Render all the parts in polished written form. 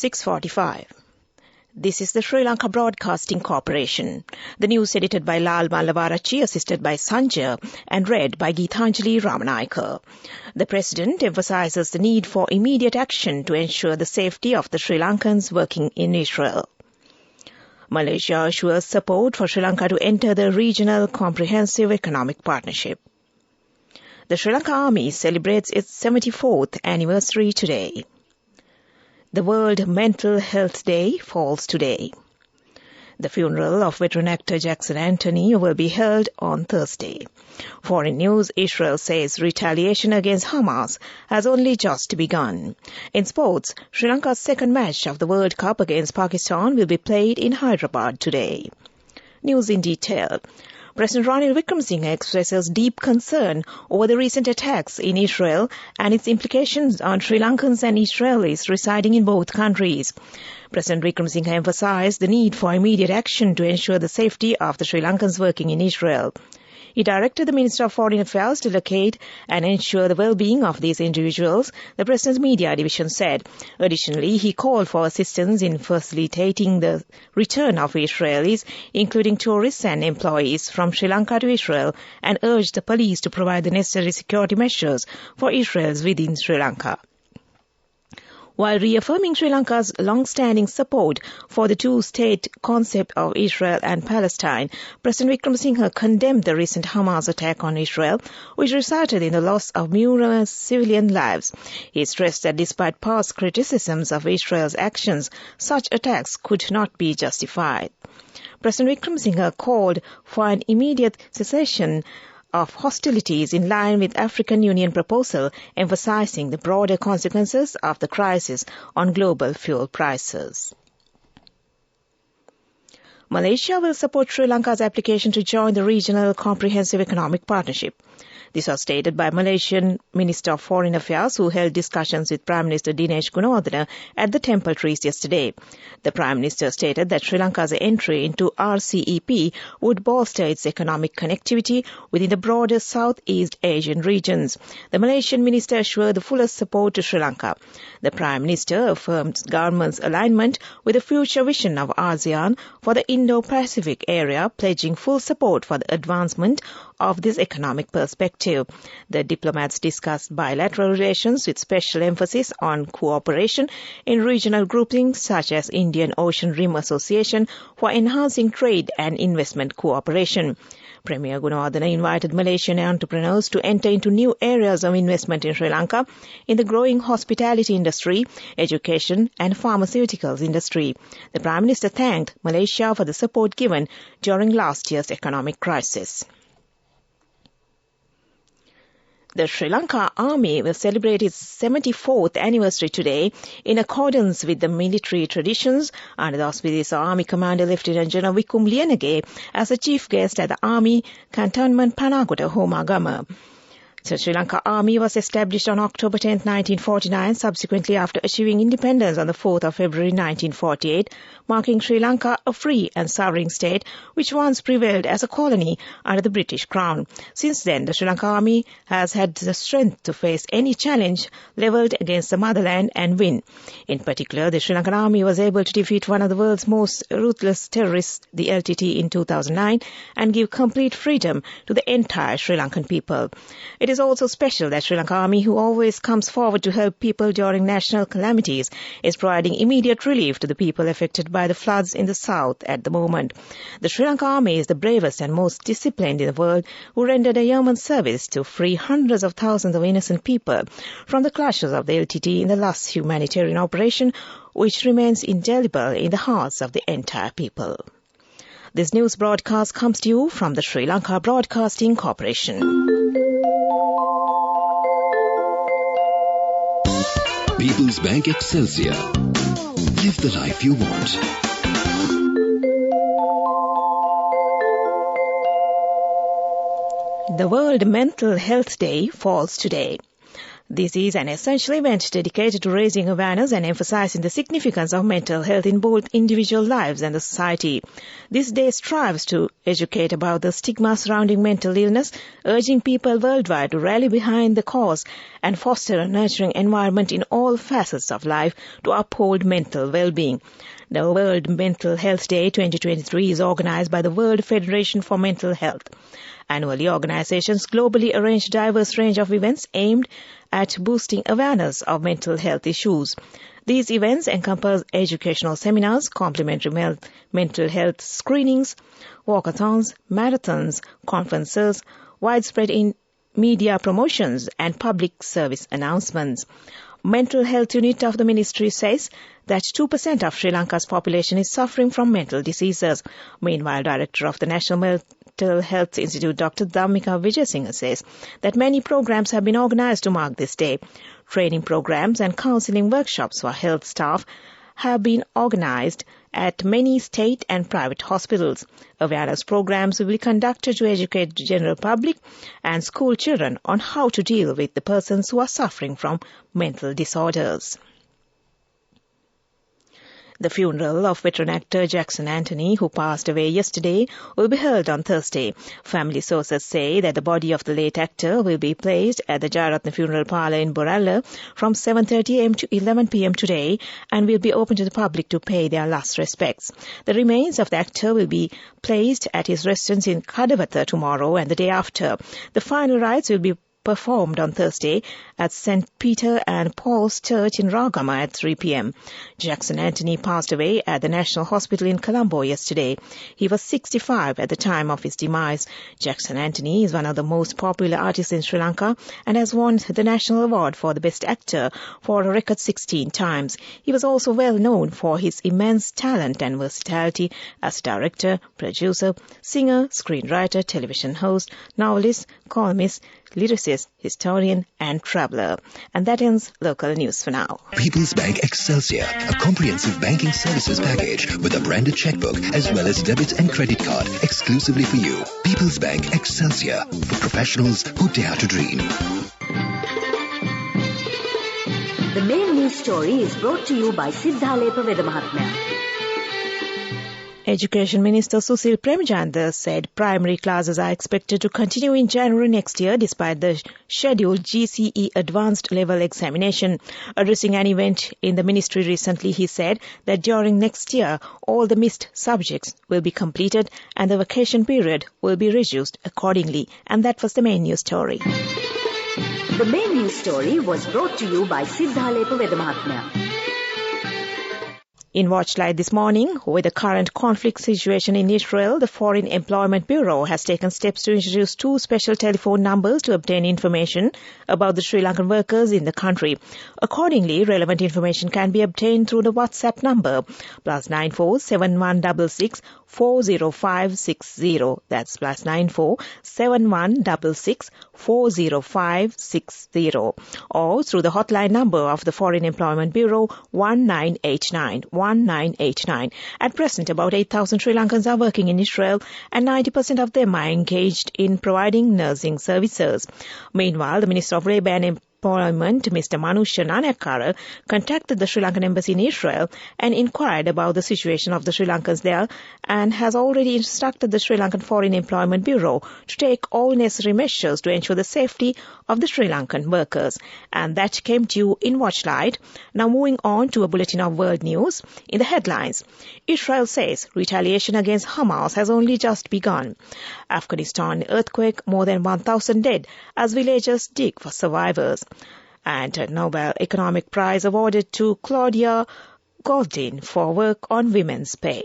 6:45. This is the Sri Lanka Broadcasting Corporation. The news edited by Lal Mallavarachi, assisted by Sanjay, and read by Geethanjali Ramanayaka. The President emphasizes the need for immediate action to ensure the safety of the Sri Lankans working in Israel. Malaysia assures support for Sri Lanka to enter the Regional Comprehensive Economic Partnership. The Sri Lanka Army celebrates its 74th anniversary today. The World Mental Health Day falls today. The funeral of veteran actor Jackson Anthony will be held on Thursday. Foreign news: Israel says retaliation against Hamas has only just begun. In sports, Sri Lanka's second match of the World Cup against Pakistan will be played in Hyderabad today. News in detail. President Ranil Wickremesinghe expresses deep concern over the recent attacks in Israel and its implications on Sri Lankans and Israelis residing in both countries. President Wickremesinghe emphasized the need for immediate action to ensure the safety of the Sri Lankans working in Israel. He directed the Minister of Foreign Affairs to locate and ensure the well-being of these individuals, the President's media division said. Additionally, he called for assistance in facilitating the return of Israelis, including tourists and employees from Sri Lanka to Israel, and urged the police to provide the necessary security measures for Israelis within Sri Lanka. While reaffirming Sri Lanka's long-standing support for the two-state concept of Israel and Palestine, President Wickremesinghe condemned the recent Hamas attack on Israel, which resulted in the loss of numerous civilian lives. He stressed that despite past criticisms of Israel's actions, such attacks could not be justified. President Wickremesinghe called for an immediate cessation of hostilities in line with African Union proposal, emphasizing the broader consequences of the crisis on global fuel prices. Malaysia will support Sri Lanka's application to join the Regional Comprehensive Economic Partnership. This was stated by Malaysian Minister of Foreign Affairs, who held discussions with Prime Minister Dinesh Gunawardena at the Temple Trees yesterday. The Prime Minister stated that Sri Lanka's entry into RCEP would bolster its economic connectivity within the broader Southeast Asian regions. The Malaysian minister assured the fullest support to Sri Lanka. The Prime Minister affirmed government's alignment with the future vision of ASEAN for the Indo-Pacific area, pledging full support for the advancement of this economic perspective. The diplomats discussed bilateral relations with special emphasis on cooperation in regional groupings such as Indian Ocean Rim Association for enhancing trade and investment cooperation. Premier Gunawardena invited Malaysian entrepreneurs to enter into new areas of investment in Sri Lanka in the growing hospitality industry, education and pharmaceuticals industry. The Prime Minister thanked Malaysia for the support given during last year's economic crisis. The Sri Lanka Army will celebrate its 74th anniversary today in accordance with the military traditions under the auspices of Army Commander Lieutenant General Wikum Lienage as a chief guest at the Army Cantonment Panagota, Homagama. The Sri Lanka Army was established on October 10, 1949, subsequently after achieving independence on the 4th of February 1948, marking Sri Lanka a free and sovereign state which once prevailed as a colony under the British Crown. Since then, the Sri Lanka Army has had the strength to face any challenge levelled against the motherland and win. In particular, the Sri Lankan Army was able to defeat one of the world's most ruthless terrorists, the LTT, in 2009 and give complete freedom to the entire Sri Lankan people. It is also special that Sri Lanka Army, who always comes forward to help people during national calamities, is providing immediate relief to the people affected by the floods in the south at the moment. The Sri Lanka Army is the bravest and most disciplined in the world, who rendered a yeoman service to free hundreds of thousands of innocent people from the clutches of the LTT in the last humanitarian operation, which remains indelible in the hearts of the entire people. This news broadcast comes to you from the Sri Lanka Broadcasting Corporation. People's Bank Excelsior. Live the life you want. The World Mental Health Day falls today. This is an essential event dedicated to raising awareness and emphasizing the significance of mental health in both individual lives and the society. This day strives to educate about the stigma surrounding mental illness, urging people worldwide to rally behind the cause and foster a nurturing environment in all facets of life to uphold mental well-being. The World Mental Health Day 2023 is organized by the World Federation for Mental Health. Annually, organizations globally arrange a diverse range of events aimed at boosting awareness of mental health issues. These events encompass educational seminars, complimentary mental health screenings, walkathons, marathons, conferences, widespread media promotions, and public service announcements. Mental Health Unit of the Ministry says that 2% of Sri Lanka's population is suffering from mental diseases. Meanwhile, Director of the National Mental Health Institute, Dr. Dhammika Vijayasinghe, says that many programs have been organized to mark this day. Training programs and counseling workshops for health staff have been organized at many state and private hospitals. Awareness programs will be conducted to educate the general public and school children on how to deal with the persons who are suffering from mental disorders. The funeral of veteran actor Jackson Anthony, who passed away yesterday, will be held on Thursday. Family sources say that the body of the late actor will be placed at the Jayaratne Funeral Parlour in Boralla from 7:30 a.m. to 11 p.m. today and will be open to the public to pay their last respects. The remains of the actor will be placed at his residence in Kadawatha tomorrow and the day after. The final rites will be performed on Thursday at St. Peter and Paul's Church in Ragama at 3 p.m. Jackson Anthony passed away at the National Hospital in Colombo yesterday. He was 65 at the time of his demise. Jackson Anthony is one of the most popular artists in Sri Lanka and has won the National Award for the Best Actor for a record 16 times. He was also well known for his immense talent and versatility as director, producer, singer, screenwriter, television host, novelist, columnist, lyricist, historian, and traveller. And that ends local news for now. People's Bank Excelsior, a comprehensive banking services package with a branded checkbook as well as debit and credit card exclusively for you. People's Bank Excelsior, for professionals who dare to dream. The main news story is brought to you by Sinhala Veda Mahatmya. Education Minister Susil Premjanda said primary classes are expected to continue in January next year despite the scheduled GCE advanced level examination. Addressing an event in the ministry recently, he said that during next year, all the missed subjects will be completed and the vacation period will be reduced accordingly. And that was the main news story. The main news story was brought to you by Sinhala Veda Mahatmya. In Watchlight this morning, with the current conflict situation in Israel, the Foreign Employment Bureau has taken steps to introduce 2 special telephone numbers to obtain information about the Sri Lankan workers in the country. Accordingly, relevant information can be obtained through the WhatsApp number +94 7166 40560. That's +94 7166 40560. Or through the hotline number of the Foreign Employment Bureau 1989. At present, about 8,000 Sri Lankans are working in Israel and 90% of them are engaged in providing nursing services. Meanwhile, the Minister of Labour and Employment, Mr. Manusha Nanakara, contacted the Sri Lankan Embassy in Israel and inquired about the situation of the Sri Lankans there and has already instructed the Sri Lankan Foreign Employment Bureau to take all necessary measures to ensure the safety of the Sri Lankan workers. And that came to you in Watchlight. Now moving on to a bulletin of world news. In the headlines, Israel says retaliation against Hamas has only just begun. Afghanistan earthquake, more than 1,000 dead as villagers dig for survivors. And a Nobel Economic Prize awarded to Claudia Goldin for work on women's pay.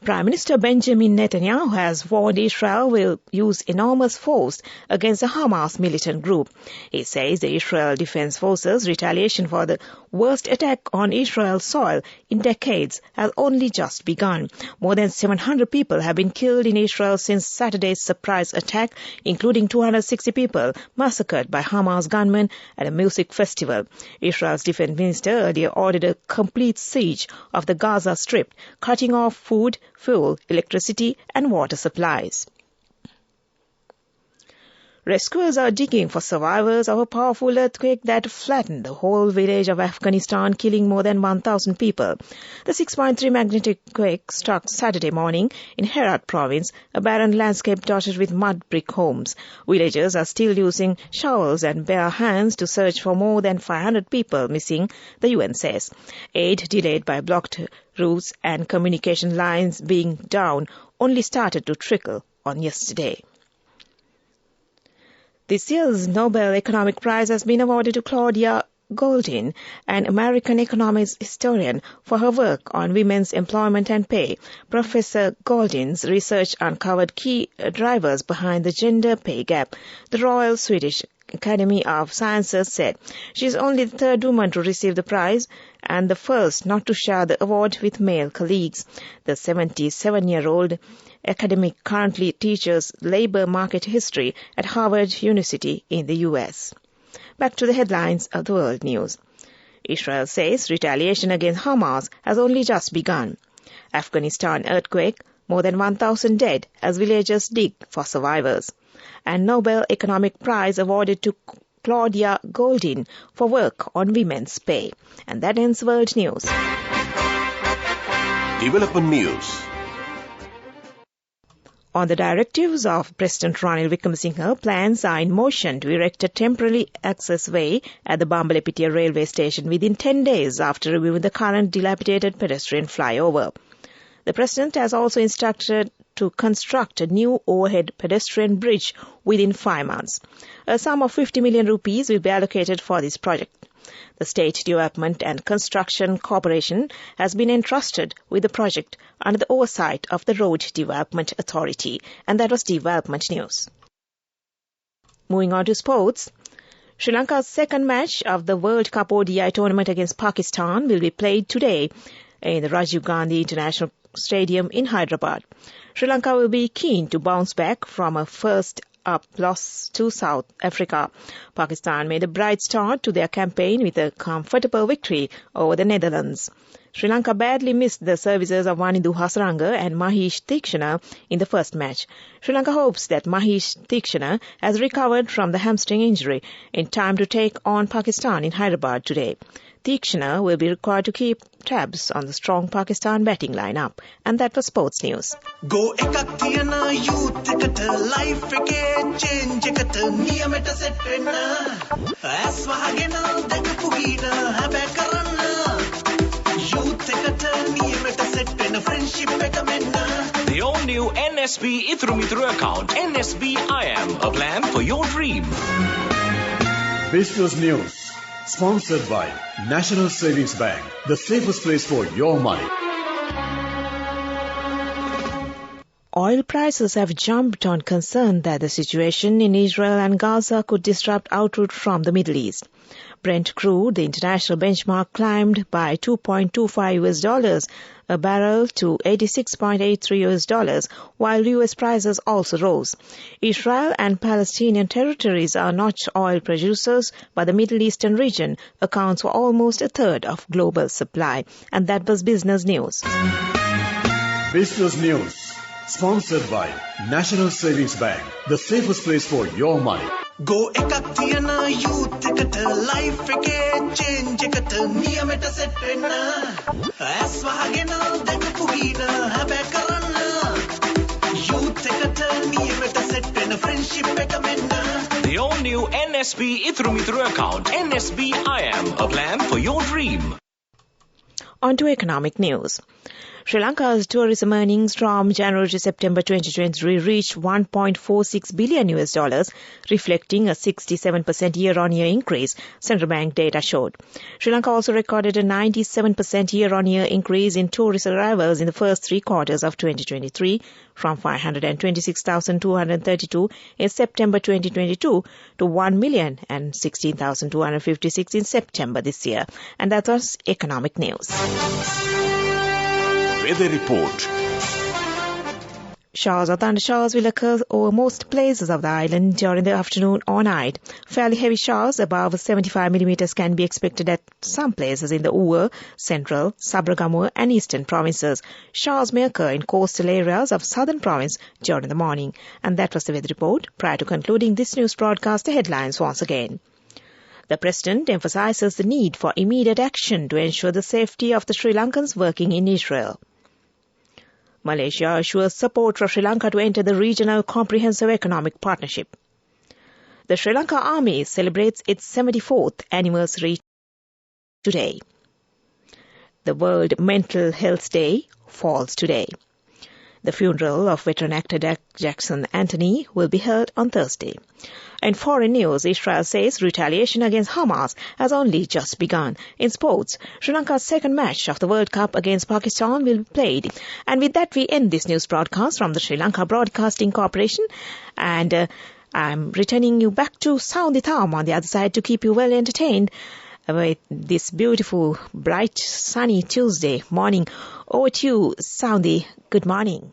Prime Minister Benjamin Netanyahu has warned Israel will use enormous force against the Hamas militant group. He says the Israel Defense Forces' retaliation for the worst attack on Israel's soil in decades has only just begun. More than 700 people have been killed in Israel since Saturday's surprise attack, including 260 people massacred by Hamas gunmen at a music festival. Israel's defense minister earlier ordered a complete siege of the Gaza Strip, cutting off food, fuel, electricity and water supplies. Rescuers are digging for survivors of a powerful earthquake that flattened the whole village of Afghanistan, killing more than 1,000 people. The 6.3 magnetic quake struck Saturday morning in Herat province, a barren landscape dotted with mud brick homes. Villagers are still using shovels and bare hands to search for more than 500 people missing, the UN says. Aid delayed by blocked routes and communication lines being down only started to trickle on yesterday. This year's Nobel Economic Prize has been awarded to Claudia Goldin, an American economics historian, for her work on women's employment and pay. Professor Goldin's research uncovered key drivers behind the gender pay gap. The Royal Swedish Academy of Sciences said she is only the third woman to receive the prize and the first not to share the award with male colleagues. The 77-year-old academic currently teaches labor market history at Harvard University in the U.S. Back to the headlines of the world news. Israel says retaliation against Hamas has only just begun. Afghanistan earthquake, more than 1,000 dead as villagers dig for survivors. And Nobel Economic Prize awarded to Claudia Goldin for work on women's pay. And that ends world news. Development news. On the directives of President Ranil Wickremesinghe, plans are in motion to erect a temporary access way at the Bambalapitiya railway station within 10 days after reviewing the current dilapidated pedestrian flyover. The President has also instructed to construct a new overhead pedestrian bridge within 5 months. A sum of 50 million rupees will be allocated for this project. The State Development and Construction Corporation has been entrusted with the project under the oversight of the Road Development Authority. And that was Development News. Moving on to sports. Sri Lanka's second match of the World Cup ODI tournament against Pakistan will be played today in the Rajiv Gandhi International Stadium in Hyderabad. Sri Lanka will be keen to bounce back from a first-up loss to South Africa. Pakistan made a bright start to their campaign with a comfortable victory over the Netherlands. Sri Lanka badly missed the services of Wanindu Hasaranga and Mahesh Theekshana in the first match. Sri Lanka hopes that Mahesh Theekshana has recovered from the hamstring injury in time to take on Pakistan in Hyderabad today. Theekshana will be required to keep tabs on the strong Pakistan batting lineup. And that was sports news. Go ekak thiyana youth eකට life එකේ change එකට නියමෙට set වෙන්න ඇස් වහගෙන දැකපු ගීන හැබැ කරන්න youth එකට නියමෙට set වෙන්න friendship එක මෙන්න. The all-new NSB Ithru Mithru account, NSB IM, a plan for your dream. Business News. Sponsored by National Savings Bank, the safest place for your money. Oil prices have jumped on concern that the situation in Israel and Gaza could disrupt output from the Middle East. Brent crude, the international benchmark, climbed by $2.25 a barrel to $86.83, while U.S. prices also rose. Israel and Palestinian territories are not oil producers, but the Middle Eastern region accounts for almost a third of global supply. And that was Business News. Business News. Sponsored by National Savings Bank, the safest place for your money. Go ekak thiyana youth එකට life එකේ change එකට නියමෙට set වෙන්න ඇස් වහගෙන දැකපු ගීන හැබැ කරන්න youth එකට නියමෙට set වෙන්න friendship එක මෙන්න. The all-new NSB Ithru Mithru account, NSB IM, a plan for your dream. On to economic news. Sri Lanka's tourism earnings from January to September 2023 reached $1.46 billion, reflecting a 67% year-on-year increase, central bank data showed. Sri Lanka also recorded a 97% year-on-year increase in tourist arrivals in the first 3 quarters of 2023, from 526,232 in September 2022 to 1,016,256 in September this year. And that was economic news. Weather report. Showers or thundershowers will occur over most places of the island during the afternoon or night. Fairly heavy showers above 75 millimeters can be expected at some places in the Uwa, Central, Sabragamur and Eastern provinces. Showers may occur in coastal areas of Southern province during the morning. And that was the weather report. Prior to concluding this news broadcast, the headlines once again. The President emphasizes the need for immediate action to ensure the safety of the Sri Lankans working in Israel. Malaysia assures support for Sri Lanka to enter the Regional Comprehensive Economic Partnership. The Sri Lanka Army celebrates its 74th anniversary today. The World Mental Health Day falls today. The funeral of veteran actor Jackson Anthony will be held on Thursday. In foreign news, Israel says retaliation against Hamas has only just begun. In sports, Sri Lanka's second match of the World Cup against Pakistan will be played. And with that, we end this news broadcast from the Sri Lanka Broadcasting Corporation. And I'm returning you back to Sound the Thumb on the other side to keep you well entertained with this beautiful, bright, sunny Tuesday morning. Over to you, Soundy. Good morning.